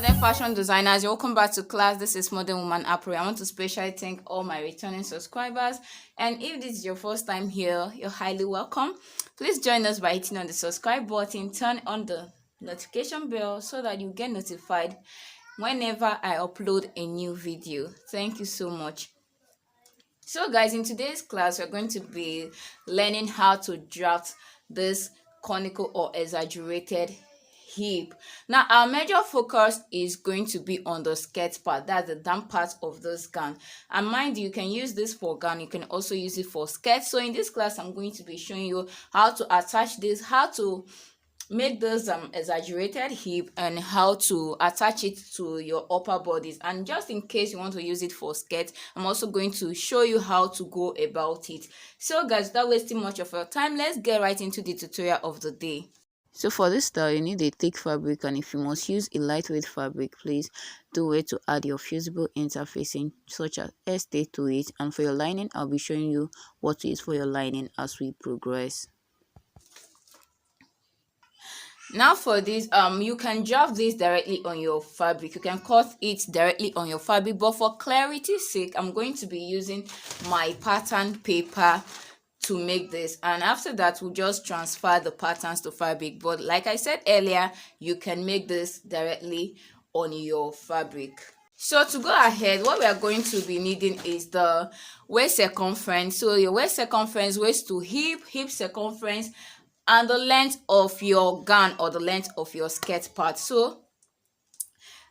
modern fashion designers, welcome back to class. This is Modern Woman April. I want to specially thank all my returning subscribers, and if this is your first time here, you're highly welcome. Please join us by hitting on the subscribe button, turn on the notification bell so that you get notified whenever I upload a new video. Thank you so much. So guys, in today's class we're going to be learning how to draft this conical or exaggerated hip. Now our major focus is going to be on the skirt part, that's the down part of this gown. And mind you can use this for gown, you can also use it for skirt. So in this class I'm going to be showing you how to attach this, how to make this exaggerated hip, and how to attach it to your upper bodies. And just in case you want to use it for skirt, I'm also going to show you how to go about it. So guys, without wasting much of your time, let's get right into the tutorial of the day. So for this style, you need a thick fabric, and if you must use a lightweight fabric, please do wait to add your fusible interfacing such as stay to it. And for your lining, I'll be showing you what to use for your lining as we progress. Now for this, you can draft this directly on your fabric, you can cut it directly on your fabric, but for clarity's sake I'm going to be using my pattern paper to make this, and after that we'll just transfer the patterns to fabric. But like I said earlier, you can make this directly on your fabric. So to go ahead, what we are going to be needing is the waist circumference. So your waist circumference, waist to hip, hip circumference, and the length of your gown or the length of your skirt part. So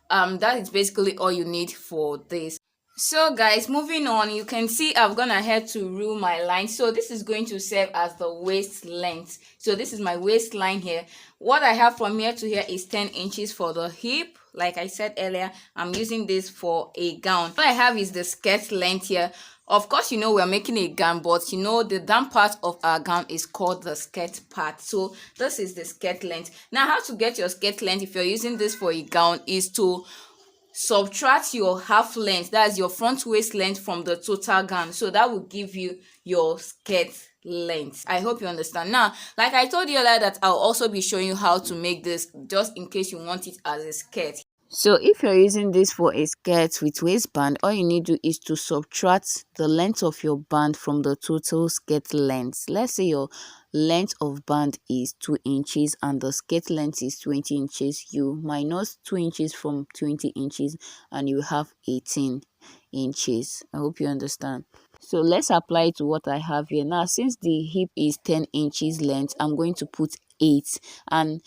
that is basically all you need for this. So guys, moving on, you can see I've gone ahead to rule my line. So this is going to serve as the waist length. So this is my waistline here. What I have from here to here is 10 inches for the hip. Like I said earlier, I'm using this for a gown. What I have is the skirt length here. Of course, you know we're making a gown, but you know the down part of our gown is called the skirt part. So this is the skirt length. Now how to get your skirt length if you're using this for a gown is to subtract your half length, that's your front waist length, from the total gown. So that will give you your skirt length. I hope you understand. Now like I told you earlier, that I'll also be showing you how to make this just in case you want it as a skirt. So if you're using this for a skirt with waistband, all you need to do is to subtract the length of your band from the total skirt length. Let's say your length of band is 2 inches and the skirt length is 20 inches. You minus 2 inches from 20 inches and you have 18 inches. I hope you understand. So let's apply it to what I have here. Now since the hip is 10 inches length, I'm going to put 8, and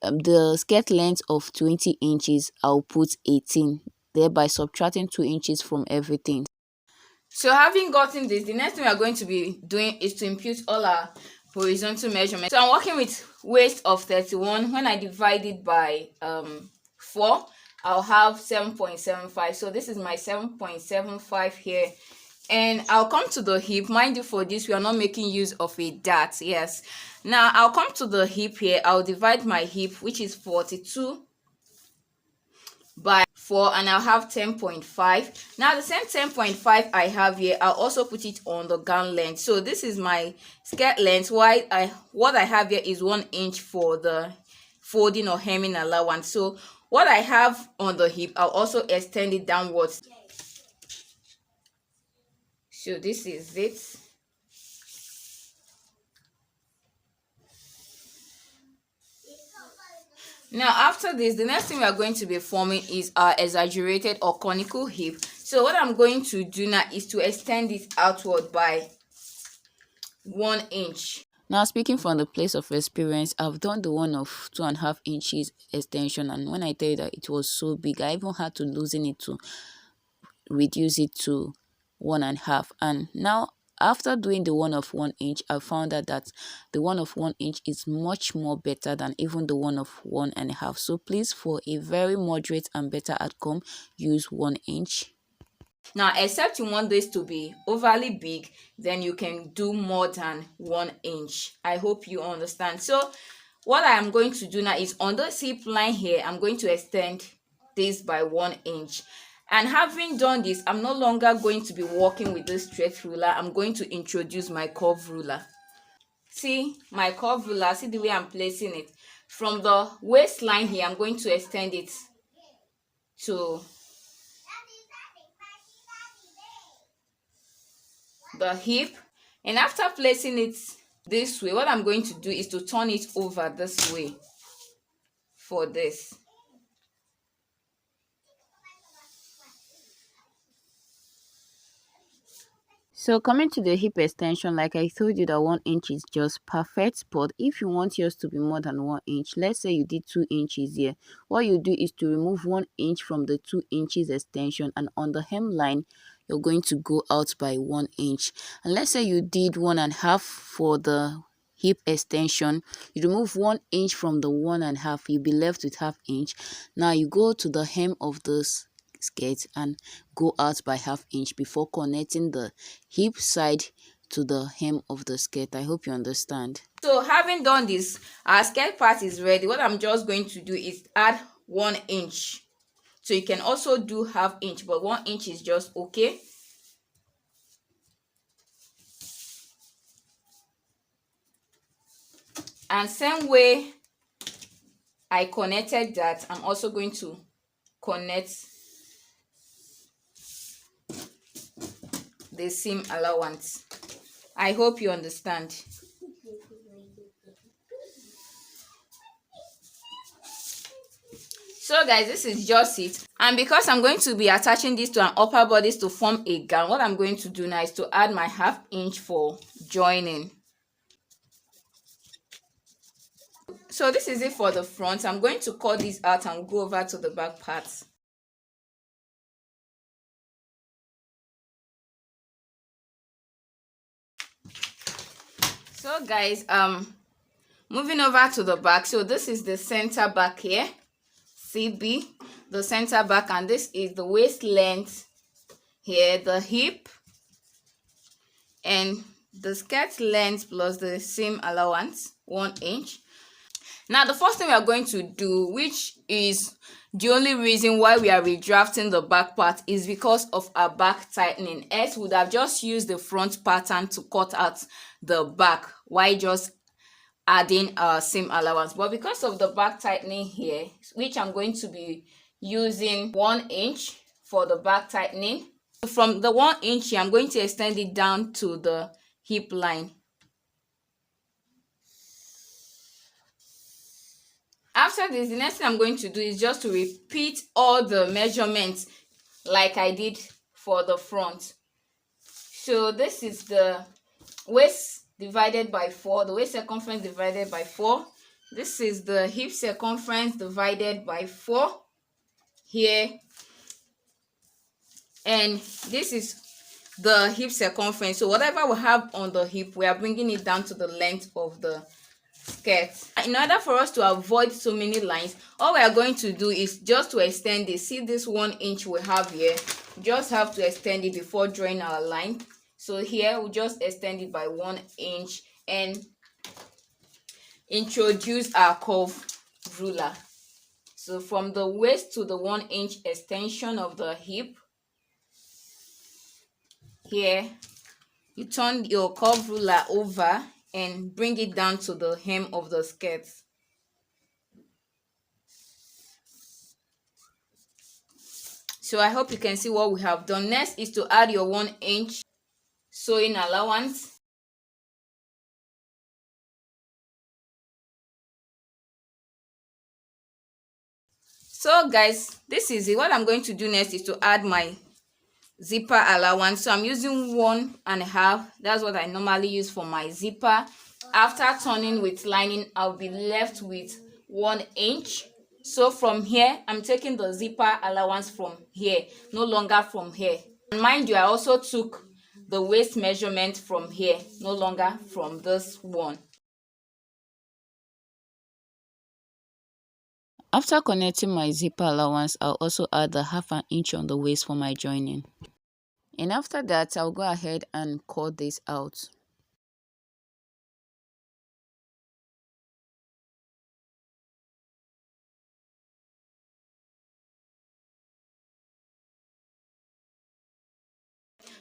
the skirt length of 20 inches, I'll put 18, thereby subtracting 2 inches from everything. So having gotten this, the next thing we are going to be doing is to impute all our horizontal measurements. So I'm working with waist of 31. When I divide it by 4, I'll have 7.75. So this is my 7.75 here. And I'll come to the hip. Mind you, for this we are not making use of a dart. Yes. Now I'll come to the hip here. I'll divide my hip, which is 42 by 4, and I'll have 10.5. Now the same 10.5 I have here, I'll also put it on the gown length. So this is my skirt length. What I have here is 1 inch for the folding or hemming allowance. So what I have on the hip, I'll also extend it downwards. So this is it. Now after this, the next thing we are going to be forming is our exaggerated or conical hip. So what I'm going to do now is to extend it outward by 1 inch. Now speaking from the place of experience, I've done the one of 2.5 inches extension, and when I tell you that it was so big, I even had to loosen it to reduce it to 1.5. And now after doing the one of 1 inch, I found out that the one of 1 inch is much more better than even the one of 1.5. So please, for a very moderate and better outcome, use 1 inch. Now except you want this to be overly big, then you can do more than 1 inch. I hope you understand. So what I am going to do now is on the hip line here, I'm going to extend this by 1 inch. And having done this, I'm no longer going to be working with this straight ruler. I'm going to introduce my curve ruler. See my curve ruler, see the way I'm placing it. From the waistline here, I'm going to extend it to the hip. And after placing it this way, what I'm going to do is to turn it over this way for this. So coming to the hip extension, like I told you that 1 inch is just perfect, but if you want yours to be more than 1 inch, let's say you did 2 inches here, what you do is to remove 1 inch from the 2 inches extension, and on the hemline you're going to go out by 1 inch. And let's say you did 1.5 for the hip extension, you remove 1 inch from the 1.5, you'll be left with ½ inch. Now you go to the hem of this skirt and go out by ½ inch before connecting the hip side to the hem of the skirt. I hope you understand. So having done this, our skirt part is ready. What I'm just going to do is add 1 inch. So you can also do ½ inch, but 1 inch is just okay. And same way I connected that, I'm also going to connect the seam allowance. I hope you understand. So guys, this is just it. And because I'm going to be attaching this to an upper bodice to form a gown, what I'm going to do now is to add my ½ inch for joining. So this is it for the front. I'm going to cut this out and go over to the back part. So guys, moving over to the back. So this is the center back here, CB, the center back, and this is the waist length here, the hip, and the skirt length plus the seam allowance, 1 inch. Now the first thing we are going to do, which is the only reason why we are redrafting the back part, is because of our back tightening. Else would have just used the front pattern to cut out the back, why just adding a seam allowance. But because of the back tightening here, which I'm going to be using 1 inch for the back tightening, from the 1 inch here, I'm going to extend it down to the hip line. After this, the next thing I'm going to do is just to repeat all the measurements like I did for the front. So this is the waist divided by 4, the waist circumference divided by 4. This is the hip circumference divided by 4 here. And this is the hip circumference. So whatever we have on the hip, we are bringing it down to the length of the skirt. In order for us to avoid so many lines, all we are going to do is just to extend it. See this 1 inch we have here, we just have to extend it before drawing our line. So here we just extend it by 1 inch and introduce our curve ruler. So from the waist to the 1 inch extension of the hip, here you turn your curve ruler over and bring it down to the hem of the skirt. So I hope you can see what we have done. Next is to add your 1 inch sewing allowance. So guys, this is it. What I'm going to do next is to add my zipper allowance. So I'm using 1.5. That's what I normally use for my zipper. After turning with lining, I'll be left with 1 inch. So from here, I'm taking the zipper allowance from here, no longer from here. And mind you, I also took the waist measurement from here, no longer from this one. After connecting my zipper allowance, I'll also add the ½ inch on the waist for my joining. And after that, I'll go ahead and cut this out.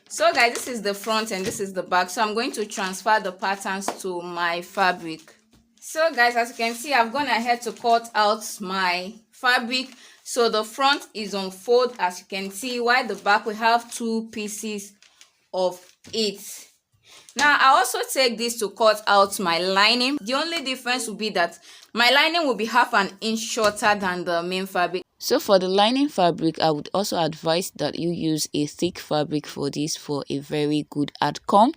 So guys, this is the front and this is the back. So I'm going to transfer the patterns to my fabric. So guys, as you can see, I've gone ahead to cut out my fabric. So the front is on fold, as you can see, while the back we have 2 pieces of it. Now I also take this to cut out my lining. The only difference will be that my lining will be half an inch shorter than the main fabric. So for the lining fabric, I would also advise that you use a thick fabric for this for a very good outcome.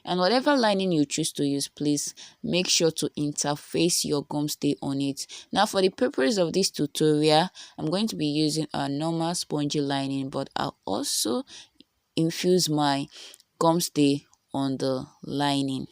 And whatever lining you choose to use, please make sure to interface your gum stay on it. Now for the purpose of this tutorial, I'm going to be using a normal spongy lining, but I'll also infuse my gum stay on the lining.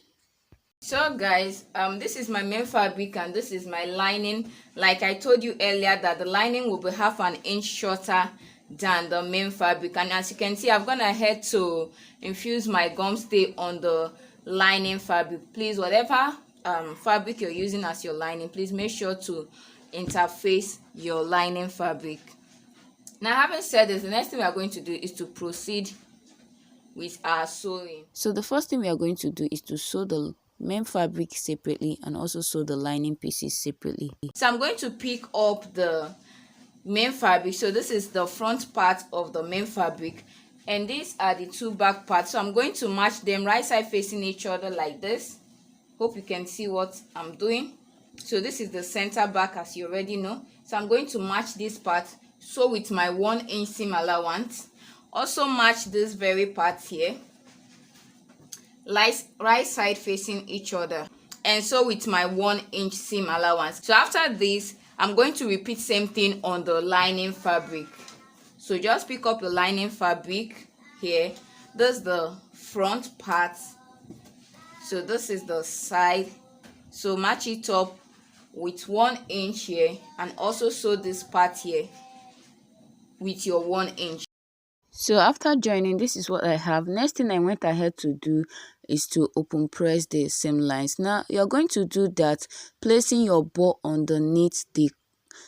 So guys, this is my main fabric and this is my lining. Like I told you earlier, that the lining will be half an inch shorter than the main fabric, and as you can see, I've gone ahead to infuse my gum stay on the lining fabric. Please, whatever fabric you're using as your lining, please make sure to interface your lining fabric. Now, having said this, the next thing we are going to do is to proceed with our sewing. So the first thing we are going to do is to sew the main fabric separately and also sew the lining pieces separately. So I'm going to pick up the main fabric. So this is the front part of the main fabric and these are the 2 back parts. So I'm going to match them right side facing each other like this. Hope you can see what I'm doing. So this is the center back, as you already know. So I'm going to match this part, sew with my 1 inch seam allowance. Also match this very part here, right side facing each other, and sew with my 1 inch seam allowance. So after this, I'm going to repeat same thing on the lining fabric. So just pick up the lining fabric here. This is the front part, so this is the side. So match it up with 1 inch here and also sew this part here with your 1 inch. So after joining, this is what I have. Next thing I went ahead to do is to open press the seam lines. Now you're going to do that placing your ball underneath the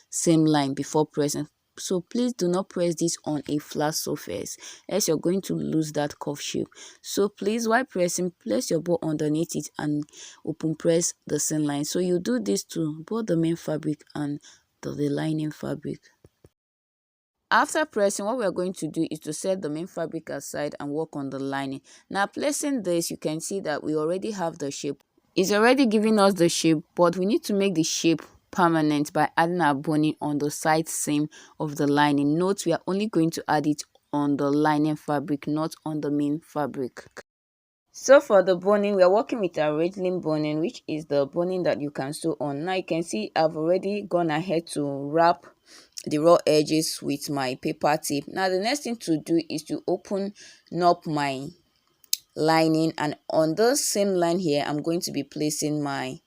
seam line before pressing. So please do not press this on a flat surface, else you're going to lose that curve shape. So please, while pressing, place your ball underneath it and open press the seam line. So you do this to both the main fabric and the lining fabric. After pressing, what we are going to do is to set the main fabric aside and work on the lining. Now placing this, you can see that we already have the shape. It's already giving us the shape, but we need to make the shape permanent by adding our boning on the side seam of the lining. Note we are only going to add it on the lining fabric, not on the main fabric. So for the boning, we are working with a Riddling boning, which is the boning that you can sew on. Now you can see I've already gone ahead to wrap the raw edges with my paper tip. Now the next thing to do is to open up my lining, and on the same line here I'm going to be placing my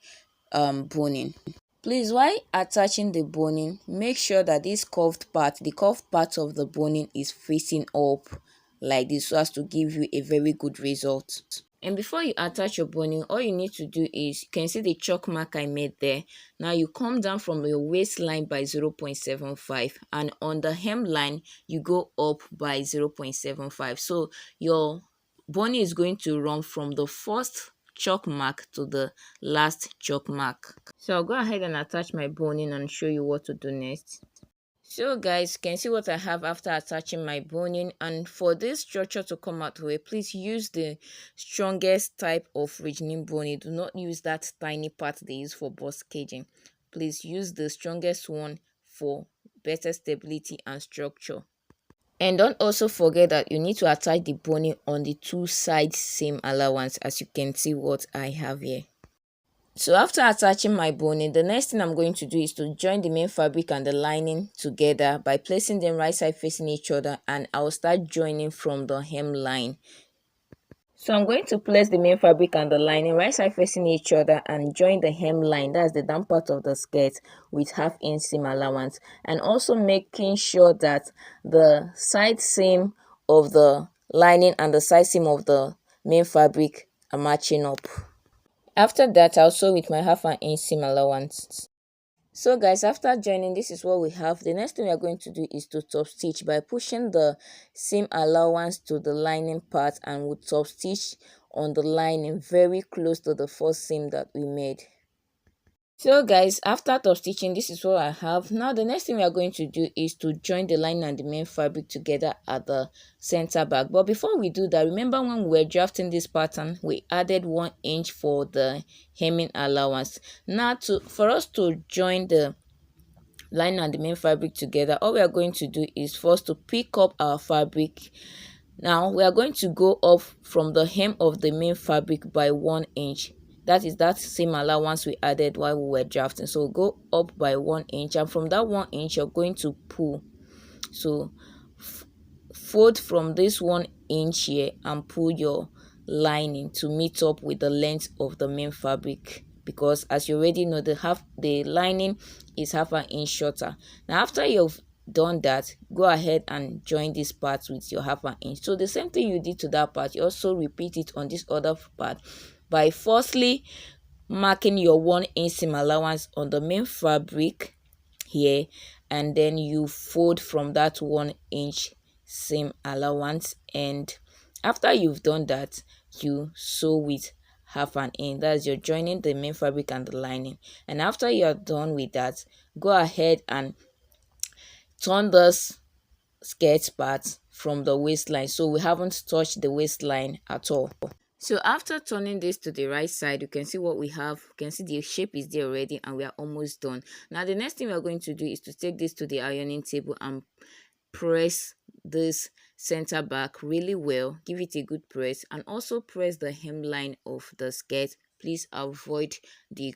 boning. Please, while attaching the boning, make sure that this the curved part of the boning is facing up like this, so as to give you a very good result. And before you attach your boning, all you need to do is, you can see the chalk mark I made there. Now you come down from your waistline by 0.75, and on the hemline you go up by 0.75. So your boning is going to run from the first chalk mark to the last chalk mark. So I'll go ahead and attach my boning and show you what to do next. So guys, you can see what I have after attaching my boning, and for this structure to come out well, please use the strongest type of Riddling boning. Do not use that tiny part they use for bust caging. Please use the strongest one for better stability and structure. And don't also forget that you need to attach the boning on the 2 sides seam allowance, as you can see what I have here. So after attaching my boning, the next thing I'm going to do is to join the main fabric and the lining together by placing them right side facing each other, and I'll start joining from the hemline. So I'm going to place the main fabric and the lining right side facing each other and join the hemline, that's the down part of the skirt, with half inch seam allowance, and also making sure that the side seam of the lining and the side seam of the main fabric are matching up. After that, I'll sew with my half an inch seam allowance. So guys, after joining, this is what we have. The next thing we are going to do is to top stitch by pushing the seam allowance to the lining part, and we'll top stitch on the lining very close to the first seam that we made. So guys, after top stitching, this is what I have. Now the next thing we are going to do is to join the line and the main fabric together at the center back. But before we do that, remember when we were drafting this pattern, we added 1 inch for the hemming allowance. Now for us to join the line and the main fabric together, all we are going to do is first to pick up our fabric. Now we are going to go up from the hem of the main fabric by 1 inch. That is that same allowance we added while we were drafting. So go up by 1 inch, and from that 1 inch you're going to pull. So fold from this 1 inch here and pull your lining to meet up with the length of the main fabric, because as you already know, the lining is half an inch shorter. Now after you've done that, go ahead and join this part with your half an inch. So the same thing you did to that part, you also repeat it on this other part by firstly marking your 1 inch seam allowance on the main fabric here, and then you fold from that 1 inch seam allowance, and after you've done that, you sew with half an inch. That's you're joining the main fabric and the lining. And after you're done with that, go ahead and turn this skirt part from the waistline, so we haven't touched the waistline at all. So after turning this to the right side, you can see what we have. You can see the shape is there already, and we are almost done. Now the next thing we are going to do is to take this to the ironing table and press this center back really well. Give it a good press, and also press the hemline of the skirt. Please avoid the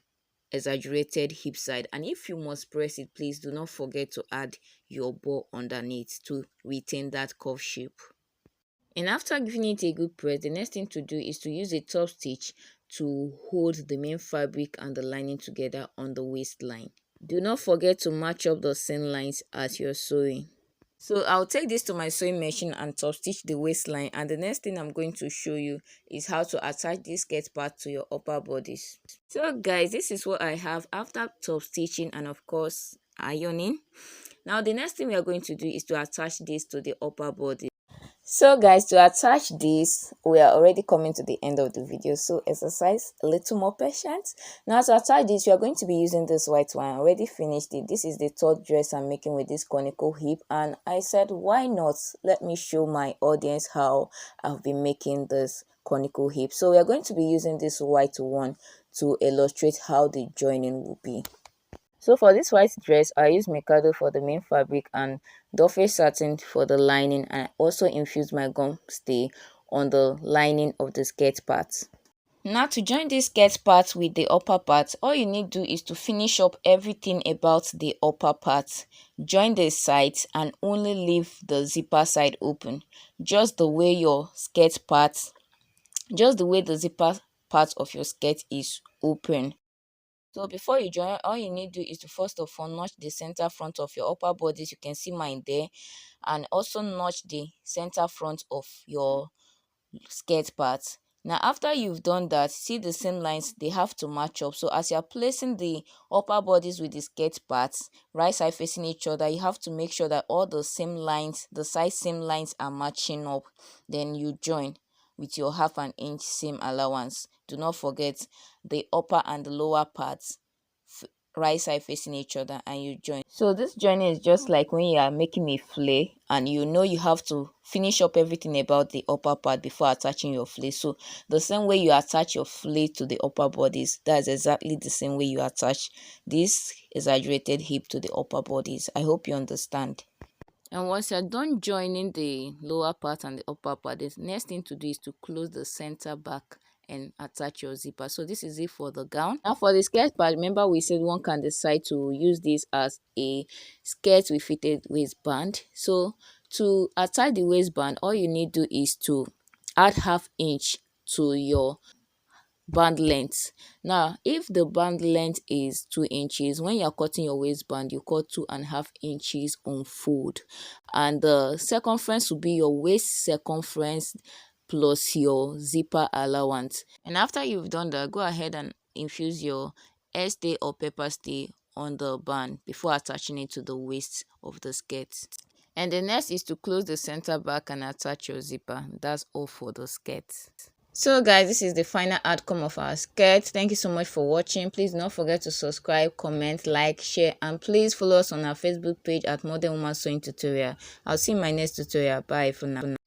exaggerated hip side, and if you must press it, please do not forget to add your bow underneath to retain that curve shape. And after giving it a good press, the next thing to do is to use a top stitch to hold the main fabric and the lining together on the waistline. Do not forget to match up the seam lines as you're sewing. So I'll take this to my sewing machine and top stitch the waistline, and the next thing I'm going to show you is how to attach this skirt part to your upper bodies. So guys, this is what I have after top stitching and of course ironing. Now the next thing we are going to do is to attach this to the upper body. So guys, to attach this, we are already coming to the end of the video, so exercise a little more patience. Now to attach this, we are going to be using this white one. I already finished it. This is the third dress I'm making with this conical hip, and I said, why not let me show my audience how I've been making this conical hip. So we are going to be using this white one to illustrate how the joining will be. So for this white dress, I use Mikado for the main fabric and Duffy satin for the lining, and I also infused my gum stay on the lining of the skirt part. Now to join this skirt part with the upper part, all you need to do is to finish up everything about the upper part. Join the sides and only leave the zipper side open, just the way your skirt part, just the way the zipper part of your skirt is open. So before you join, all you need to do is to first of all notch the center front of your upper bodies. You can see mine there, and also notch the center front of your skirt part. Now after you've done that, see the seam lines, they have to match up. So as you're placing the upper bodies with the skirt parts right side facing each other, you have to make sure that all the seam lines, the side seam lines are matching up. Then you join with your half an inch seam allowance. Do not forget the upper and the lower parts right side facing each other, and you join. So this joining is just like when you are making a fillet and you know you have to finish up everything about the upper part before attaching your fillet. So the same way you attach your fillet to the upper bodies, that's exactly the same way you attach this exaggerated hip to the upper bodies. I hope you understand. And once you're done joining the lower part and the upper part, the next thing to do is to close the center back and attach your zipper. So this is it for the gown. Now for the skirt part, remember we said one can decide to use this as a skirt with fitted waistband. So to attach the waistband, all you need to do is to add half inch to your band length. Now if the band length is 2 inches, when you're cutting your waistband, you cut 2.5 inches on fold, and the circumference will be your waist circumference plus your zipper allowance. And after you've done that, go ahead and infuse your hair stay or pepper stay on the band before attaching it to the waist of the skirt. And the next is to close the center back and attach your zipper. That's all for the skirt. So guys, this is the final outcome of our skirt. Thank you so much for watching. Please don't forget to subscribe, comment, like, share, and please follow us on our Facebook page at Modern Woman Sewing Tutorial. I'll see you in my next tutorial. Bye for now.